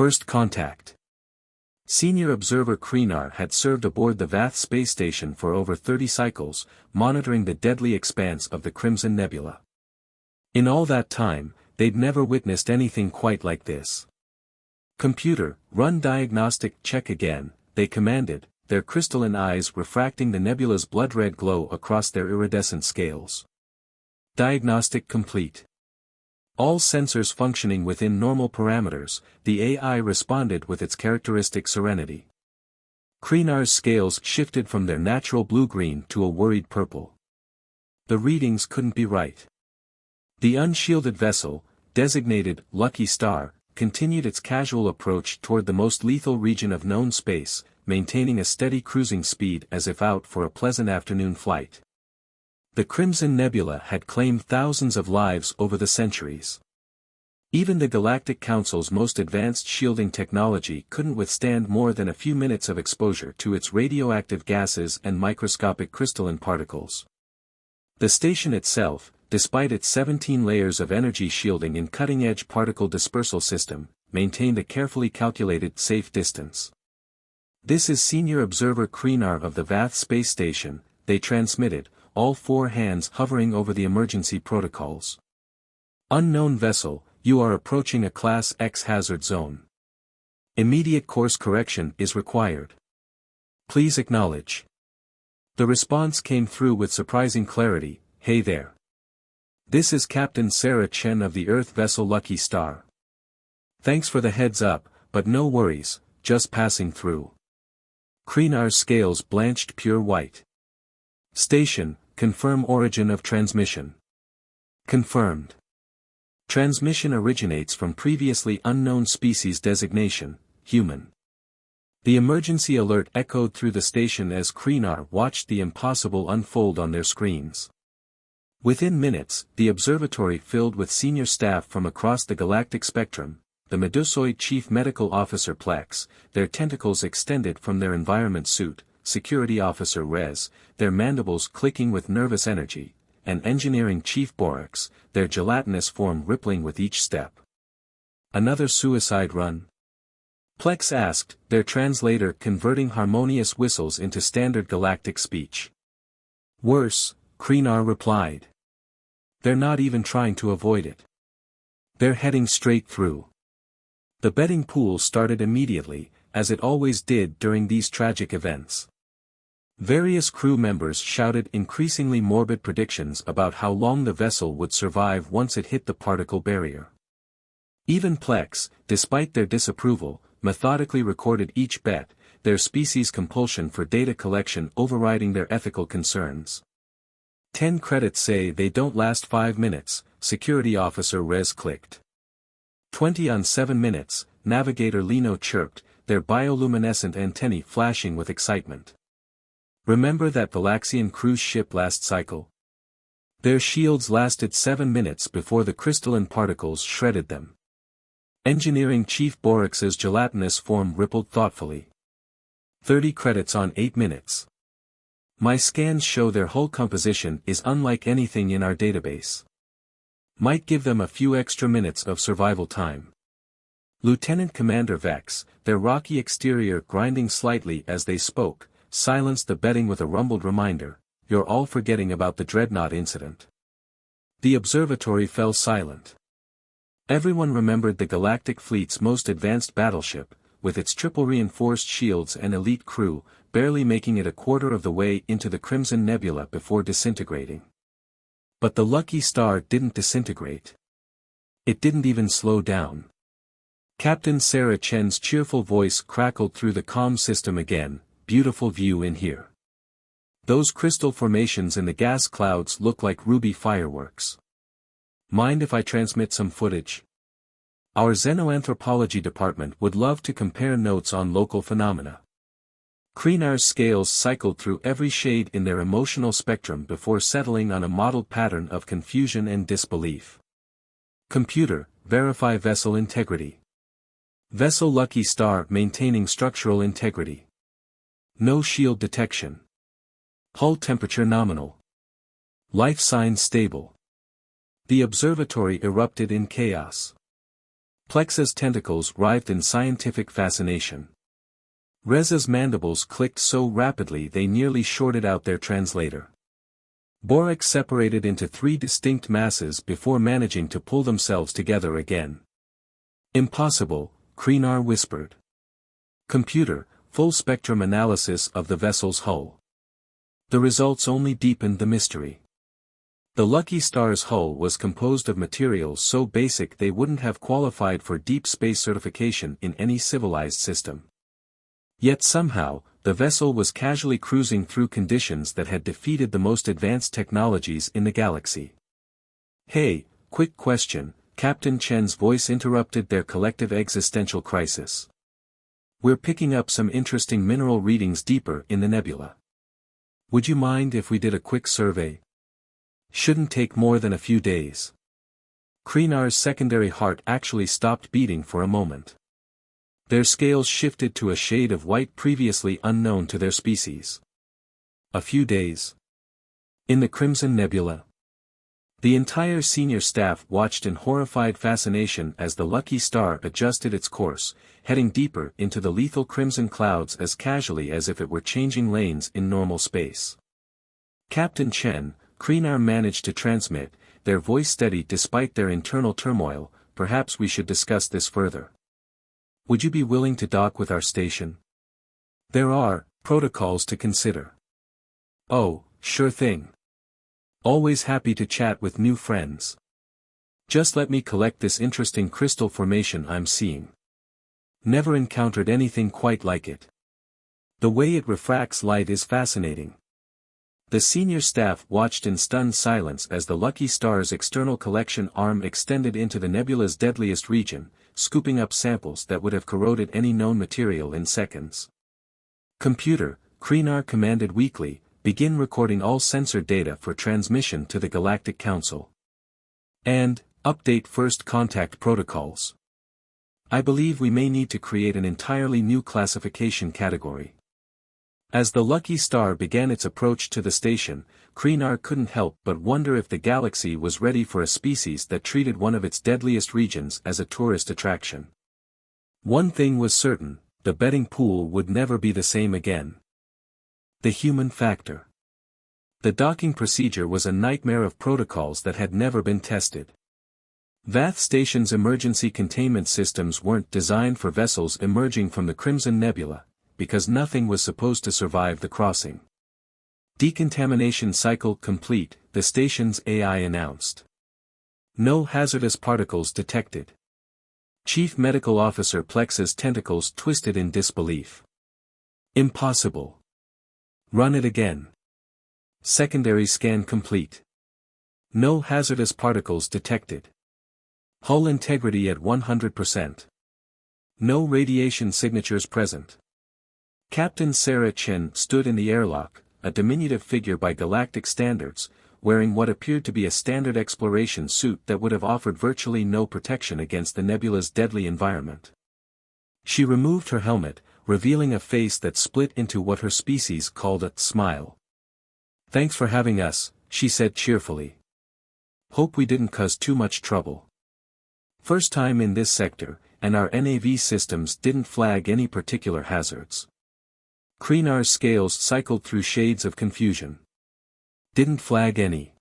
First contact. Senior observer Kreenar had served aboard the Vath space station for over 30 cycles, monitoring the deadly expanse of the Crimson Nebula. In all that time, they'd never witnessed anything quite like this. "Computer, run diagnostic check again," they commanded, their crystalline eyes refracting the nebula's blood-red glow across their iridescent scales. Diagnostic complete. All sensors functioning within normal parameters, the AI responded with its characteristic serenity. Kreenar's scales shifted from their natural blue-green to a worried purple. The readings couldn't be right. The unshielded vessel, designated Lucky Star, continued its casual approach toward the most lethal region of known space, maintaining a steady cruising speed as if out for a pleasant afternoon flight. The Crimson Nebula had claimed thousands of lives over the centuries. Even the Galactic Council's most advanced shielding technology couldn't withstand more than a few minutes of exposure to its radioactive gases and microscopic crystalline particles. The station itself, despite its 17 layers of energy shielding and cutting-edge particle dispersal system, maintained a carefully calculated safe distance. "This is Senior Observer Kreenar of the Vath Space Station," they transmitted, all four hands hovering over the emergency protocols. "Unknown vessel, you are approaching a Class X hazard zone. Immediate course correction is required. Please acknowledge." The response came through with surprising clarity. "Hey there. This is Captain Sarah Chen of the Earth vessel Lucky Star. Thanks for the heads up, but no worries, just passing through." Kreenar's scales blanched pure white. "Station, confirm origin of transmission." "Confirmed. Transmission originates from previously unknown species designation, human." The emergency alert echoed through the station as Kreenar watched the impossible unfold on their screens. Within minutes, the observatory filled with senior staff from across the galactic spectrum, the Medusoid Chief Medical Officer Plex, their tentacles extended from their environment suit, Security Officer Rez, their mandibles clicking with nervous energy, and Engineering Chief Borax, their gelatinous form rippling with each step. "Another suicide run?" Plex asked, their translator converting harmonious whistles into standard galactic speech. "Worse," Kreenar replied. "They're not even trying to avoid it. They're heading straight through." The betting pool started immediately, as it always did during these tragic events. Various crew members shouted increasingly morbid predictions about how long the vessel would survive once it hit the particle barrier. Even Plex, despite their disapproval, methodically recorded each bet, their species' compulsion for data collection overriding their ethical concerns. 10 credits say they don't last 5 minutes, Security Officer Rez clicked. 20 on 7 minutes, Navigator Lino chirped, their bioluminescent antennae flashing with excitement. "Remember that Valaxian cruise ship last cycle? Their shields lasted 7 minutes before the crystalline particles shredded them." Engineering Chief Borax's gelatinous form rippled thoughtfully. 30 credits on 8 minutes. "My scans show their hull composition is unlike anything in our database. Might give them a few extra minutes of survival time." Lieutenant Commander Vex, their rocky exterior grinding slightly as they spoke, silenced the betting with a rumbled reminder, "You're all forgetting about the Dreadnought incident." The observatory fell silent. Everyone remembered the Galactic Fleet's most advanced battleship, with its triple reinforced shields and elite crew, barely making it a quarter of the way into the Crimson Nebula before disintegrating. But the Lucky Star didn't disintegrate. It didn't even slow down. Captain Sarah Chen's cheerful voice crackled through the comm system again, "Beautiful view in here. Those crystal formations in the gas clouds look like ruby fireworks. Mind if I transmit some footage? Our xenoanthropology department would love to compare notes on local phenomena." Kreenar's scales cycled through every shade in their emotional spectrum before settling on a mottled pattern of confusion and disbelief. "Computer, verify vessel integrity. Vessel Lucky Star maintaining structural integrity. No shield detection. Hull temperature nominal. Life signs stable." The observatory erupted in chaos. Plexa's tentacles writhed in scientific fascination. Reza's mandibles clicked so rapidly they nearly shorted out their translator. Borax separated into three distinct masses before managing to pull themselves together again. Impossible, Kreenar whispered. Computer, full spectrum analysis of the vessel's hull. The results only deepened the mystery. The Lucky Star's hull was composed of materials so basic they wouldn't have qualified for deep space certification in any civilized system. Yet somehow, the vessel was casually cruising through conditions that had defeated the most advanced technologies in the galaxy. Hey, quick question, Captain Chen's voice interrupted their collective existential crisis. We're picking up some interesting mineral readings deeper in the nebula. Would you mind if we did a quick survey? Shouldn't take more than a few days. Kreenar's secondary heart actually stopped beating for a moment. Their scales shifted to a shade of white previously unknown to their species. A few days. In the Crimson Nebula. The entire senior staff watched in horrified fascination as the Lucky Star adjusted its course, heading deeper into the lethal crimson clouds as casually as if it were changing lanes in normal space. Captain Chen, Kreenar managed to transmit, their voice steady despite their internal turmoil. Perhaps we should discuss this further. Would you be willing to dock with our station? There are protocols to consider. Oh, sure thing. Always happy to chat with new friends. Just let me collect this interesting crystal formation I'm seeing. Never encountered anything quite like it. The way it refracts light is fascinating. The senior staff watched in stunned silence as the Lucky Star's external collection arm extended into the nebula's deadliest region, scooping up samples that would have corroded any known material in seconds. Computer, Kreenar commanded weakly, begin recording all sensor data for transmission to the Galactic Council. And, update first contact protocols. I believe we may need to create an entirely new classification category. As the Lucky Star began its approach to the station, Kreenar couldn't help but wonder if the galaxy was ready for a species that treated one of its deadliest regions as a tourist attraction. One thing was certain, the betting pool would never be the same again. The human factor. The docking procedure was a nightmare of protocols that had never been tested. Vath Station's emergency containment systems weren't designed for vessels emerging from the Crimson Nebula, because nothing was supposed to survive the crossing. Decontamination cycle complete, the station's AI announced. No hazardous particles detected. Chief Medical Officer Plexa's tentacles twisted in disbelief. Impossible. Run it again. Secondary scan complete. No hazardous particles detected. Hull integrity at 100%. No radiation signatures present. Captain Sarah Chen stood in the airlock, a diminutive figure by galactic standards, wearing what appeared to be a standard exploration suit that would have offered virtually no protection against the nebula's deadly environment. She removed her helmet, revealing a face that split into what her species called a smile. Thanks for having us, she said cheerfully. Hope we didn't cause too much trouble. First time in this sector, and our NAV systems didn't flag any particular hazards. Kreenar's scales cycled through shades of confusion. Didn't flag any.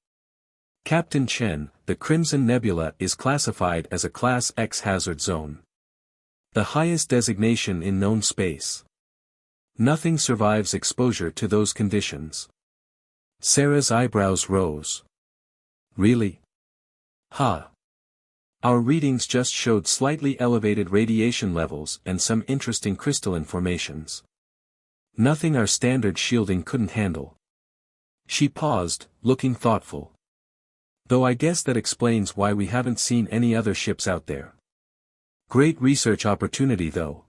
Captain Chen, the Crimson Nebula is classified as a Class X hazard zone. The highest designation in known space. Nothing survives exposure to those conditions. Sarah's eyebrows rose. Really? Ha. Our readings just showed slightly elevated radiation levels and some interesting crystalline formations. Nothing our standard shielding couldn't handle. She paused, looking thoughtful. Though I guess that explains why we haven't seen any other ships out there. Great research opportunity though.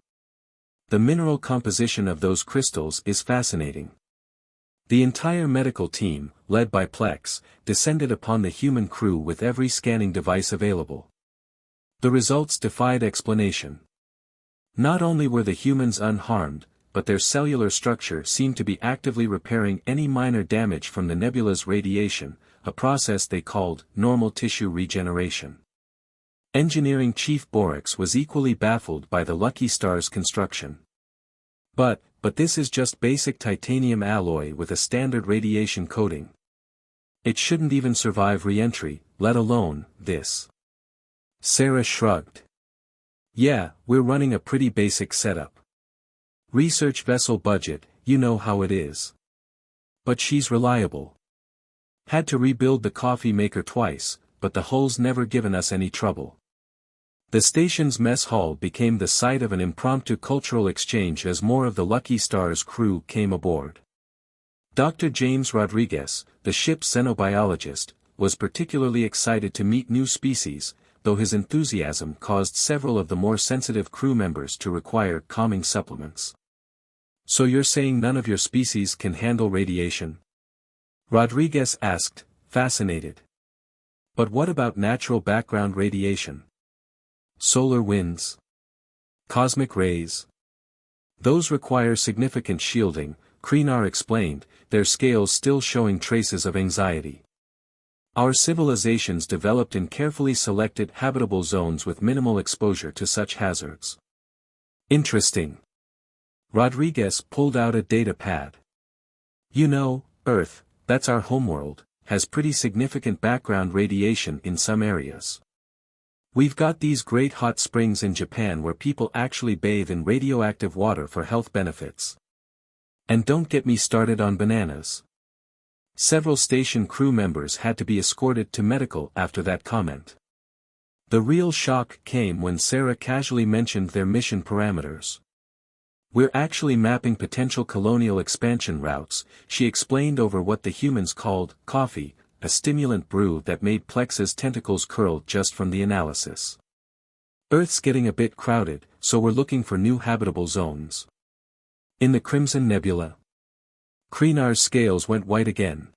The mineral composition of those crystals is fascinating. The entire medical team, led by Plex, descended upon the human crew with every scanning device available. The results defied explanation. Not only were the humans unharmed, but their cellular structure seemed to be actively repairing any minor damage from the nebula's radiation, a process they called normal tissue regeneration. Engineering Chief Borix was equally baffled by the Lucky Star's construction. But this is just basic titanium alloy with a standard radiation coating. It shouldn't even survive re-entry, let alone this. Sarah shrugged. Yeah, we're running a pretty basic setup. Research vessel budget, you know how it is. But she's reliable. Had to rebuild the coffee maker twice, but the hull's never given us any trouble. The station's mess hall became the site of an impromptu cultural exchange as more of the Lucky Star's crew came aboard. Dr. James Rodriguez, the ship's xenobiologist, was particularly excited to meet new species, though his enthusiasm caused several of the more sensitive crew members to require calming supplements. So you're saying none of your species can handle radiation? Rodriguez asked, fascinated. But what about natural background radiation? Solar winds? Cosmic rays? Those require significant shielding, Kreenar explained, their scales still showing traces of anxiety. Our civilizations developed in carefully selected habitable zones with minimal exposure to such hazards. Interesting. Rodriguez pulled out a data pad. You know, Earth, that's our homeworld, has pretty significant background radiation in some areas. We've got these great hot springs in Japan where people actually bathe in radioactive water for health benefits. And don't get me started on bananas. Several station crew members had to be escorted to medical after that comment. The real shock came when Sarah casually mentioned their mission parameters. We're actually mapping potential colonial expansion routes, she explained over what the humans called coffee, a stimulant brew that made Plex's tentacles curl just from the analysis. Earth's getting a bit crowded, so we're looking for new habitable zones. In the Crimson Nebula. Kreenar's scales went white again.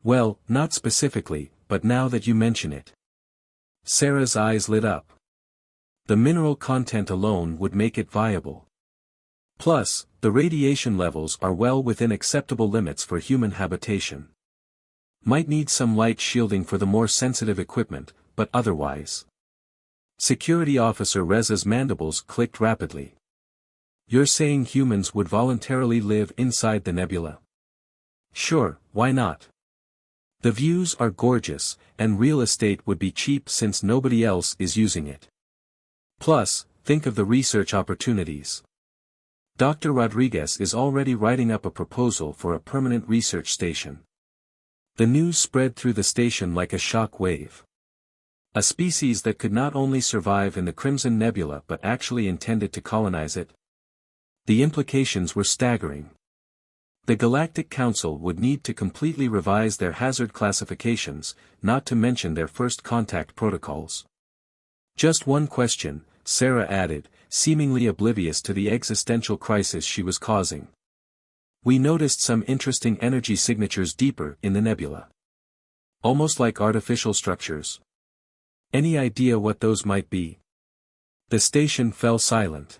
Well, not specifically, but now that you mention it. Sarah's eyes lit up. The mineral content alone would make it viable. Plus, the radiation levels are well within acceptable limits for human habitation. Might need some light shielding for the more sensitive equipment, but otherwise. Security Officer Reza's mandibles clicked rapidly. You're saying humans would voluntarily live inside the nebula? Sure, why not? The views are gorgeous, and real estate would be cheap since nobody else is using it. Plus, think of the research opportunities. Dr. Rodriguez is already writing up a proposal for a permanent research station. The news spread through the station like a shock wave. A species that could not only survive in the Crimson Nebula but actually intended to colonize it. The implications were staggering. The Galactic Council would need to completely revise their hazard classifications, not to mention their first contact protocols. Just one question, Sarah added, seemingly oblivious to the existential crisis she was causing. We noticed some interesting energy signatures deeper in the nebula. Almost like artificial structures. Any idea what those might be? The station fell silent.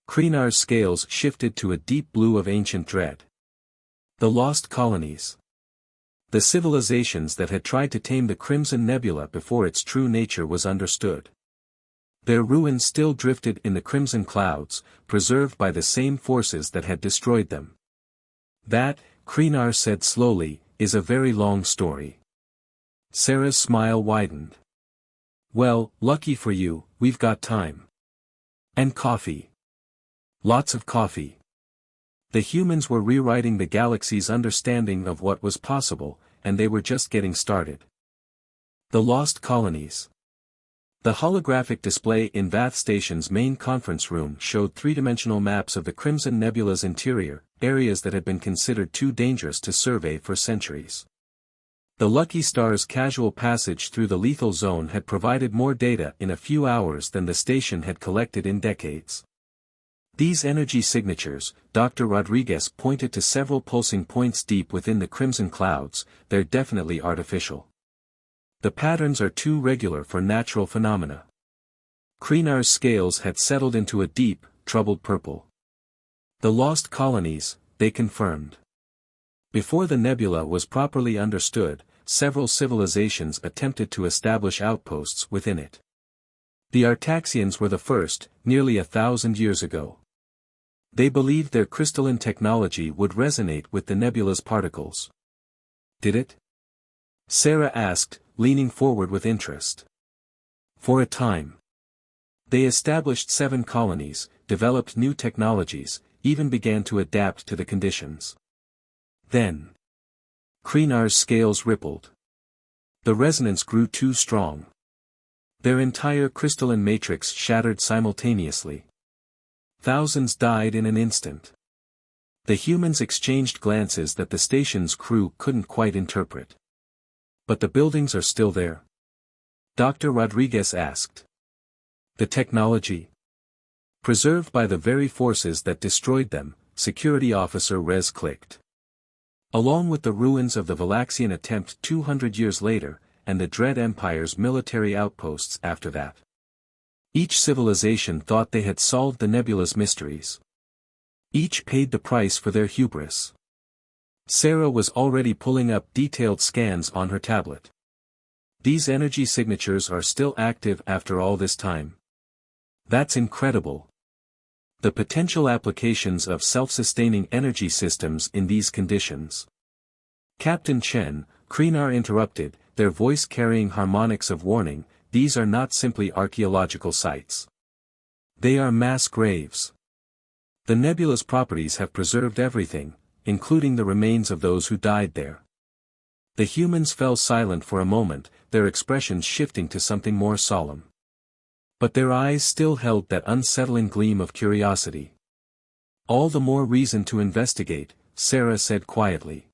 Kreenar's scales shifted to a deep blue of ancient dread. The lost colonies. The civilizations that had tried to tame the Crimson Nebula before its true nature was understood. Their ruins still drifted in the crimson clouds, preserved by the same forces that had destroyed them. That, Kreenar said slowly, is a very long story. Sarah's smile widened. Well, lucky for you, we've got time. And coffee. Lots of coffee. The humans were rewriting the galaxy's understanding of what was possible, and they were just getting started. The lost colonies. The holographic display in Vath Station's main conference room showed three-dimensional maps of the Crimson Nebula's interior, areas that had been considered too dangerous to survey for centuries. The Lucky Star's casual passage through the lethal zone had provided more data in a few hours than the station had collected in decades. These energy signatures, Dr. Rodriguez pointed to several pulsing points deep within the crimson clouds, they're definitely artificial. The patterns are too regular for natural phenomena. Kreenar's scales had settled into a deep, troubled purple. The lost colonies, they confirmed. Before the nebula was properly understood, several civilizations attempted to establish outposts within it. The Artaxians were the first, nearly 1,000 years ago. They believed their crystalline technology would resonate with the nebula's particles. Did it? Sarah asked, leaning forward with interest. For a time. They established 7 colonies, developed new technologies, even began to adapt to the conditions. Then. Kreenar's scales rippled. The resonance grew too strong. Their entire crystalline matrix shattered simultaneously. Thousands died in an instant. The humans exchanged glances that the station's crew couldn't quite interpret. But the buildings are still there? Dr. Rodriguez asked. The technology? Preserved by the very forces that destroyed them, Security Officer Rez clicked. Along with the ruins of the Valaxian attempt 200 years later, and the Dread Empire's military outposts after that. Each civilization thought they had solved the nebula's mysteries. Each paid the price for their hubris. Sarah was already pulling up detailed scans on her tablet. These energy signatures are still active after all this time. That's incredible. The potential applications of self-sustaining energy systems in these conditions. Captain Chen, Kreenar interrupted, their voice carrying harmonics of warning, these are not simply archaeological sites. They are mass graves. The nebula's properties have preserved everything, including the remains of those who died there. The humans fell silent for a moment, their expressions shifting to something more solemn. But their eyes still held that unsettling gleam of curiosity. All the more reason to investigate, Sarah said quietly.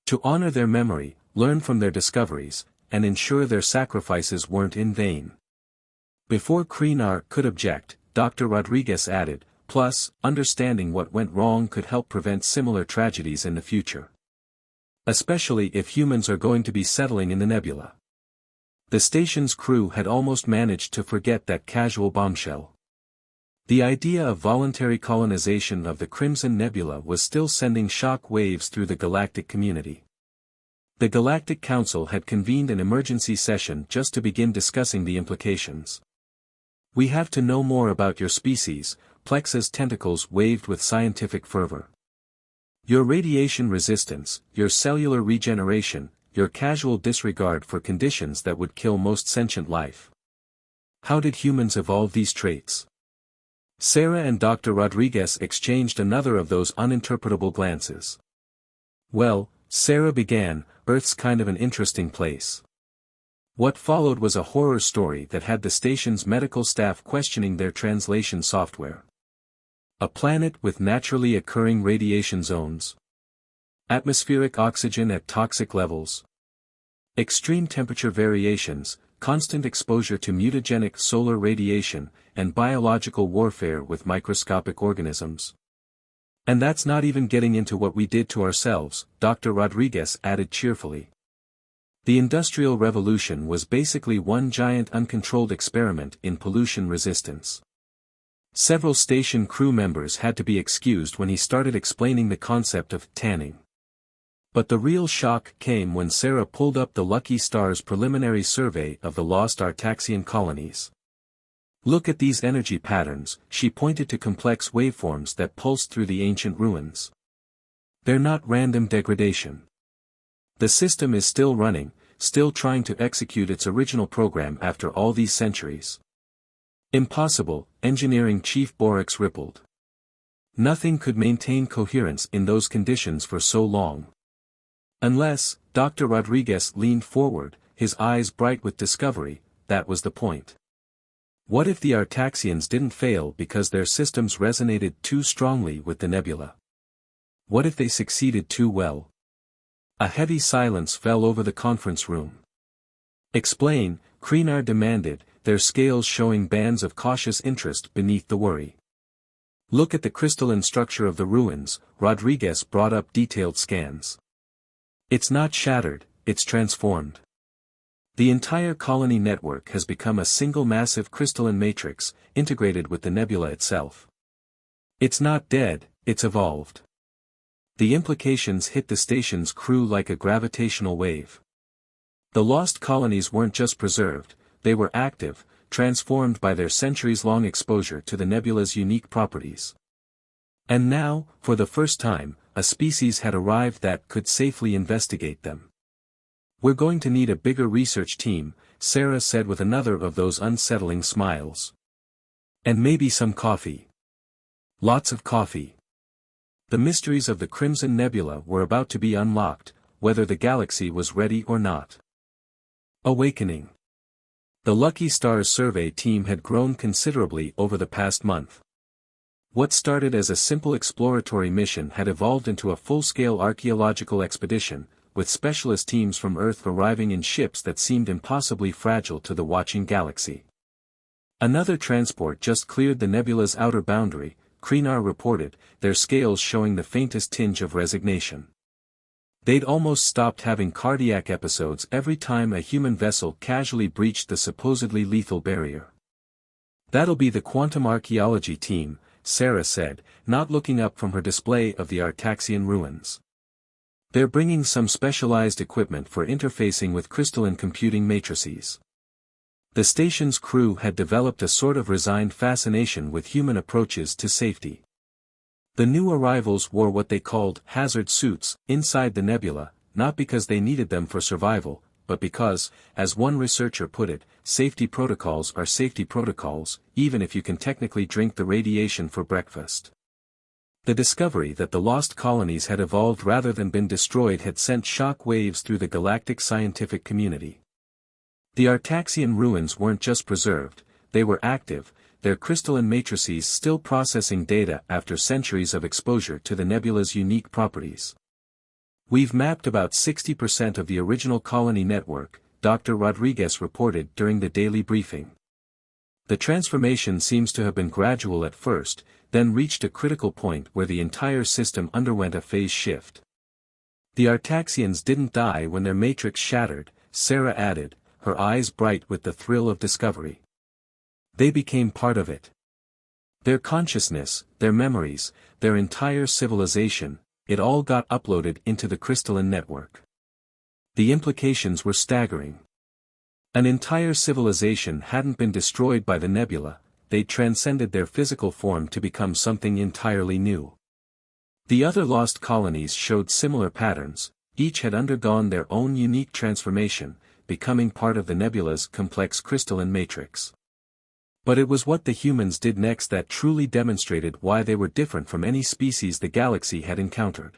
To honor their memory, learn from their discoveries, and ensure their sacrifices weren't in vain. Before Kreenar could object, Dr. Rodriguez added, plus, understanding what went wrong could help prevent similar tragedies in the future. Especially if humans are going to be settling in the nebula. The station's crew had almost managed to forget that casual bombshell. The idea of voluntary colonization of the Crimson Nebula was still sending shock waves through the galactic community. The Galactic Council had convened an emergency session just to begin discussing the implications. We have to know more about your species, Plexa's tentacles waved with scientific fervor. Your radiation resistance, your cellular regeneration, your casual disregard for conditions that would kill most sentient life. How did humans evolve these traits? Sarah and Dr. Rodriguez exchanged another of those uninterpretable glances. Well, Sarah began, Earth's kind of an interesting place. What followed was a horror story that had the station's medical staff questioning their translation software. A planet with naturally occurring radiation zones. Atmospheric oxygen at toxic levels. Extreme temperature variations, constant exposure to mutagenic solar radiation, and biological warfare with microscopic organisms. And that's not even getting into what we did to ourselves, Dr. Rodriguez added cheerfully. The Industrial Revolution was basically one giant uncontrolled experiment in pollution resistance. Several station crew members had to be excused when he started explaining the concept of tanning. But the real shock came when Sarah pulled up the Lucky Star's preliminary survey of the lost Artaxian colonies. Look at these energy patterns, she pointed to complex waveforms that pulsed through the ancient ruins. They're not random degradation. The system is still running, still trying to execute its original program after all these centuries. Impossible, Engineering Chief Borix rippled. Nothing could maintain coherence in those conditions for so long. Unless, Dr. Rodriguez leaned forward, his eyes bright with discovery, that was the point. What if the Artaxians didn't fail because their systems resonated too strongly with the nebula? What if they succeeded too well? A heavy silence fell over the conference room. Explain, Kreenar demanded, their scales showing bands of cautious interest beneath the worry. Look at the crystalline structure of the ruins, Rodriguez brought up detailed scans. It's not shattered, it's transformed. The entire colony network has become a single massive crystalline matrix, integrated with the nebula itself. It's not dead, it's evolved. The implications hit the station's crew like a gravitational wave. The lost colonies weren't just preserved, they were active, transformed by their centuries-long exposure to the nebula's unique properties. And now, for the first time, a species had arrived that could safely investigate them. "We're going to need a bigger research team," Sarah said with another of those unsettling smiles. "And maybe some coffee. Lots of coffee." The mysteries of the Crimson Nebula were about to be unlocked, whether the galaxy was ready or not. Awakening. The Lucky Stars survey team had grown considerably over the past month. What started as a simple exploratory mission had evolved into a full-scale archaeological expedition, with specialist teams from Earth arriving in ships that seemed impossibly fragile to the watching galaxy. Another transport just cleared the nebula's outer boundary, Kreenar reported, their scales showing the faintest tinge of resignation. They'd almost stopped having cardiac episodes every time a human vessel casually breached the supposedly lethal barrier. "That'll be the quantum archaeology team," Sarah said, not looking up from her display of the Artaxian ruins. "They're bringing some specialized equipment for interfacing with crystalline computing matrices." The station's crew had developed a sort of resigned fascination with human approaches to safety. The new arrivals wore what they called hazard suits inside the nebula, not because they needed them for survival, but because, as one researcher put it, safety protocols are safety protocols, even if you can technically drink the radiation for breakfast. The discovery that the lost colonies had evolved rather than been destroyed had sent shock waves through the galactic scientific community. The Artaxian ruins weren't just preserved, they were active, their crystalline matrices still processing data after centuries of exposure to the nebula's unique properties. "We've mapped about 60% of the original colony network," Dr. Rodriguez reported during the daily briefing. "The transformation seems to have been gradual at first, then reached a critical point where the entire system underwent a phase shift. The Artaxians didn't die when their matrix shattered," Sarah added, her eyes bright with the thrill of discovery. "They became part of it. Their consciousness, their memories, their entire civilization, it all got uploaded into the crystalline network." The implications were staggering. An entire civilization hadn't been destroyed by the nebula, they'd transcended their physical form to become something entirely new. The other lost colonies showed similar patterns, each had undergone their own unique transformation, becoming part of the nebula's complex crystalline matrix. But it was what the humans did next that truly demonstrated why they were different from any species the galaxy had encountered.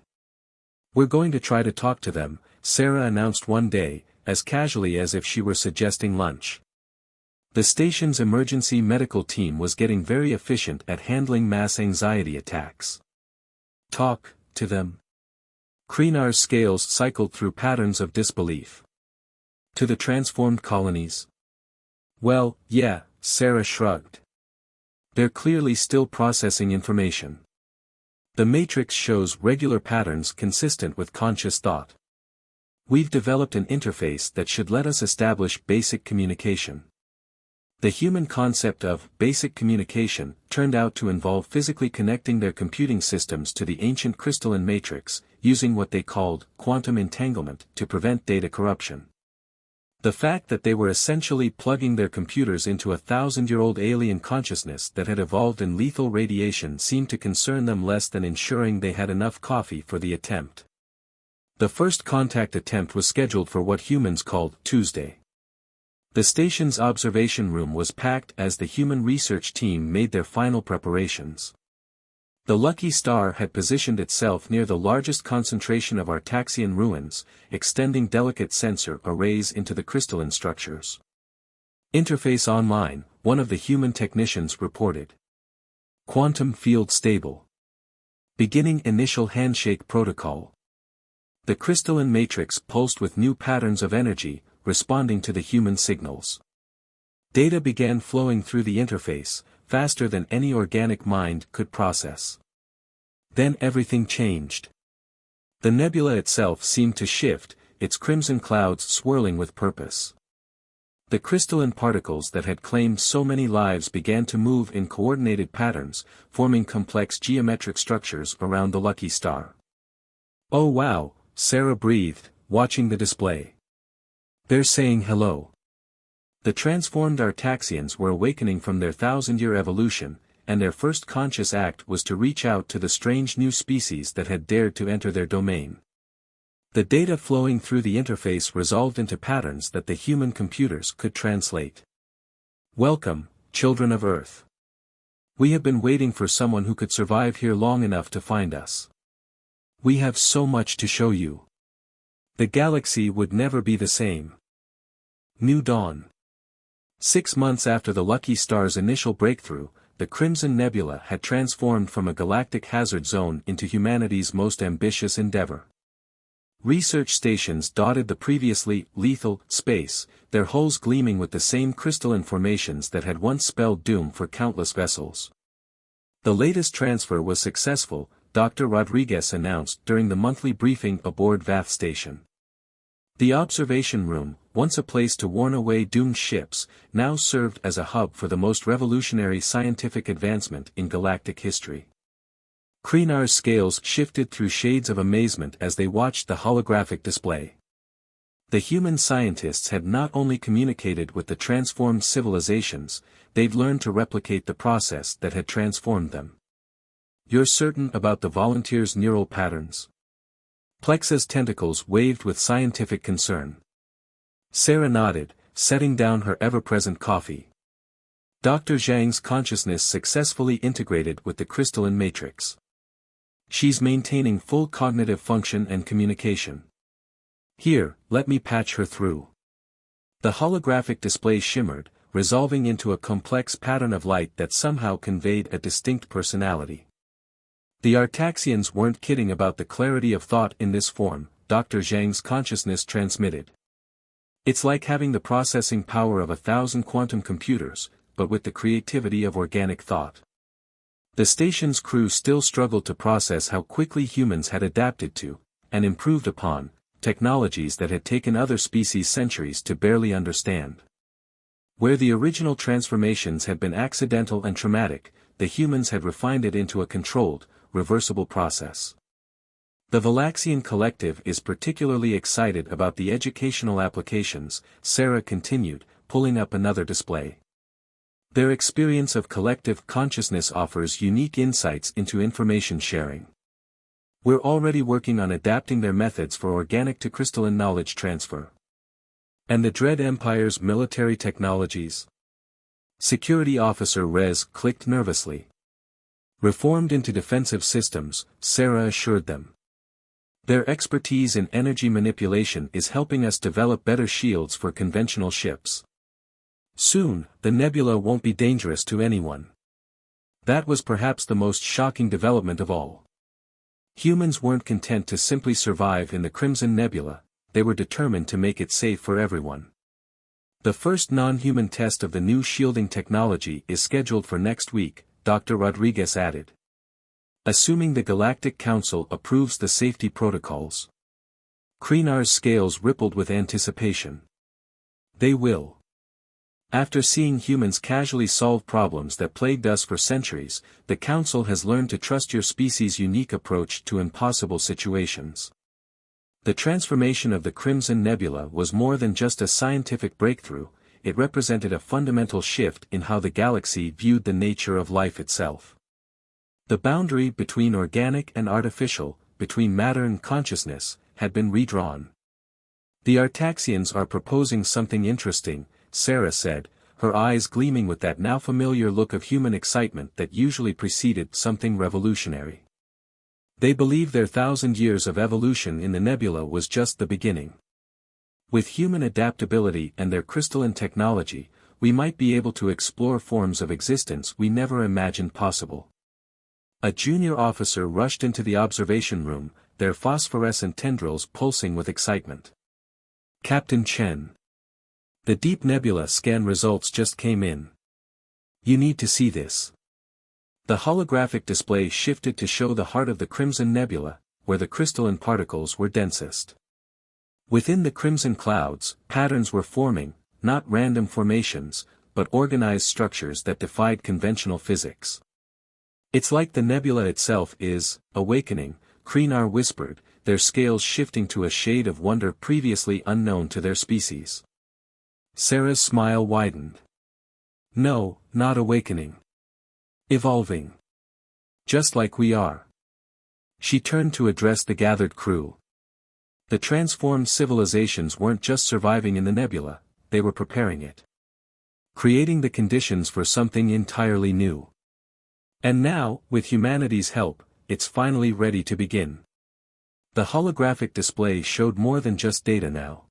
"We're going to try to talk to them," Sarah announced one day, as casually as if she were suggesting lunch. The station's emergency medical team was getting very efficient at handling mass anxiety attacks. "Talk to them?" Kreenar's scales cycled through patterns of disbelief. "To the transformed colonies?" "Well, yeah," Sarah shrugged. "They're clearly still processing information. The matrix shows regular patterns consistent with conscious thought. We've developed an interface that should let us establish basic communication." The human concept of basic communication turned out to involve physically connecting their computing systems to the ancient crystalline matrix, using what they called quantum entanglement to prevent data corruption. The fact that they were essentially plugging their computers into a 1,000-year-old alien consciousness that had evolved in lethal radiation seemed to concern them less than ensuring they had enough coffee for the attempt. The first contact attempt was scheduled for what humans called Tuesday. The station's observation room was packed as the human research team made their final preparations. The Lucky Star had positioned itself near the largest concentration of Artaxian ruins, extending delicate sensor arrays into the crystalline structures. "Interface online," one of the human technicians reported. "Quantum field stable. Beginning initial handshake protocol." The crystalline matrix pulsed with new patterns of energy, responding to the human signals. Data began flowing through the interface, faster than any organic mind could process. Then everything changed. The nebula itself seemed to shift, its crimson clouds swirling with purpose. The crystalline particles that had claimed so many lives began to move in coordinated patterns, forming complex geometric structures around the Lucky Star. "Oh wow," Sarah breathed, watching the display. "They're saying hello." The transformed Artaxians were awakening from their thousand-year evolution, and their first conscious act was to reach out to the strange new species that had dared to enter their domain. The data flowing through the interface resolved into patterns that the human computers could translate. "Welcome, children of Earth. We have been waiting for someone who could survive here long enough to find us. We have so much to show you. The galaxy would never be the same." New Dawn. 6 months after the Lucky Star's initial breakthrough, the Crimson Nebula had transformed from a galactic hazard zone into humanity's most ambitious endeavor. Research stations dotted the previously lethal space, their hulls gleaming with the same crystalline formations that had once spelled doom for countless vessels. The latest transfer was successful, Dr. Rodriguez announced during the monthly briefing aboard Vath Station. The observation room, once a place to warn away doomed ships, now served as a hub for the most revolutionary scientific advancement in galactic history. Kreenar's scales shifted through shades of amazement as they watched the holographic display. The human scientists had not only communicated with the transformed civilizations, they'd learned to replicate the process that had transformed them. "You're certain about the volunteers' neural patterns?" Plexa's tentacles waved with scientific concern. Sarah nodded, setting down her ever-present coffee. Dr. Zhang's consciousness successfully integrated with the crystalline matrix. She's maintaining full cognitive function and communication. Here, let me patch her through. The holographic display shimmered, resolving into a complex pattern of light that somehow conveyed a distinct personality. The Artaxians weren't kidding about the clarity of thought in this form, Dr. Zhang's consciousness transmitted. It's like having the processing power of 1,000 quantum computers, but with the creativity of organic thought. The station's crew still struggled to process how quickly humans had adapted to, and improved upon, technologies that had taken other species centuries to barely understand. Where the original transformations had been accidental and traumatic, the humans had refined it into a controlled, reversible process. The Valaxian Collective is particularly excited about the educational applications, Sarah continued, pulling up another display. Their experience of collective consciousness offers unique insights into information sharing. We're already working on adapting their methods for organic to crystalline knowledge transfer. And the Dread Empire's military technologies? Security Officer Rez clicked nervously. Reformed into defensive systems, Sarah assured them. Their expertise in energy manipulation is helping us develop better shields for conventional ships. Soon, the nebula won't be dangerous to anyone. That was perhaps the most shocking development of all. Humans weren't content to simply survive in the Crimson Nebula, they were determined to make it safe for everyone. The first non-human test of the new shielding technology is scheduled for next week, Dr. Rodriguez added. Assuming the Galactic Council approves the safety protocols. Kreenar's scales rippled with anticipation. They will. After seeing humans casually solve problems that plagued us for centuries, the Council has learned to trust your species' unique approach to impossible situations. The transformation of the Crimson Nebula was more than just a scientific breakthrough, it represented a fundamental shift in how the galaxy viewed the nature of life itself. The boundary between organic and artificial, between matter and consciousness, had been redrawn. The Artaxians are proposing something interesting, Sarah said, her eyes gleaming with that now familiar look of human excitement that usually preceded something revolutionary. They believe their 1,000 years of evolution in the nebula was just the beginning. With human adaptability and their crystalline technology, we might be able to explore forms of existence we never imagined possible. A junior officer rushed into the observation room, their phosphorescent tendrils pulsing with excitement. Captain Chen. The Deep Nebula scan results just came in. You need to see this. The holographic display shifted to show the heart of the Crimson Nebula, where the crystalline particles were densest. Within the crimson clouds, patterns were forming, not random formations, but organized structures that defied conventional physics. It's like the nebula itself is awakening, Kreenar whispered, their scales shifting to a shade of wonder previously unknown to their species. Sarah's smile widened. No, not awakening. Evolving. Just like we are. She turned to address the gathered crew. The transformed civilizations weren't just surviving in the nebula, they were preparing it. Creating the conditions for something entirely new. And now, with humanity's help, it's finally ready to begin. The holographic display showed more than just data now.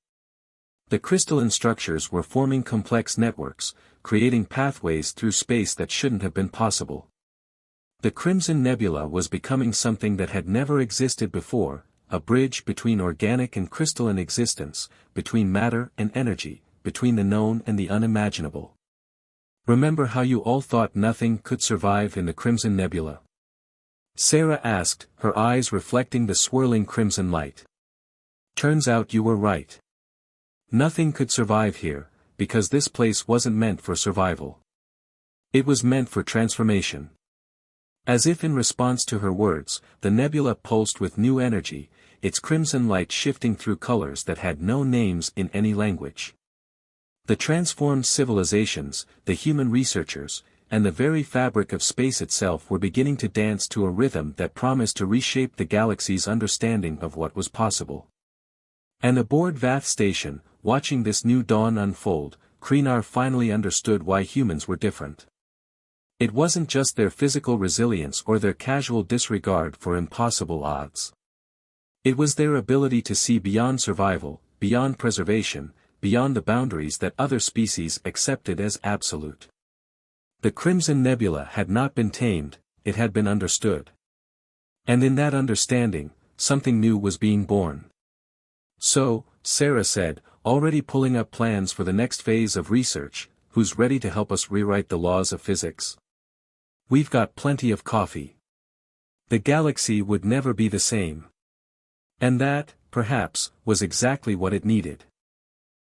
The crystalline structures were forming complex networks, creating pathways through space that shouldn't have been possible. The Crimson Nebula was becoming something that had never existed before, a bridge between organic and crystalline existence, between matter and energy, between the known and the unimaginable. Remember how you all thought nothing could survive in the Crimson Nebula? Sarah asked, her eyes reflecting the swirling crimson light. Turns out you were right. Nothing could survive here, because this place wasn't meant for survival. It was meant for transformation. As if in response to her words, the nebula pulsed with new energy, its crimson light shifting through colors that had no names in any language. The transformed civilizations, the human researchers, and the very fabric of space itself were beginning to dance to a rhythm that promised to reshape the galaxy's understanding of what was possible. And aboard Vath Station, watching this new dawn unfold, Kreenar finally understood why humans were different. It wasn't just their physical resilience or their casual disregard for impossible odds. It was their ability to see beyond survival, beyond preservation, beyond the boundaries that other species accepted as absolute. The Crimson Nebula had not been tamed, it had been understood. And in that understanding, something new was being born. So, Sarah said, already pulling up plans for the next phase of research, who's ready to help us rewrite the laws of physics? We've got plenty of coffee. The galaxy would never be the same. And that, perhaps, was exactly what it needed.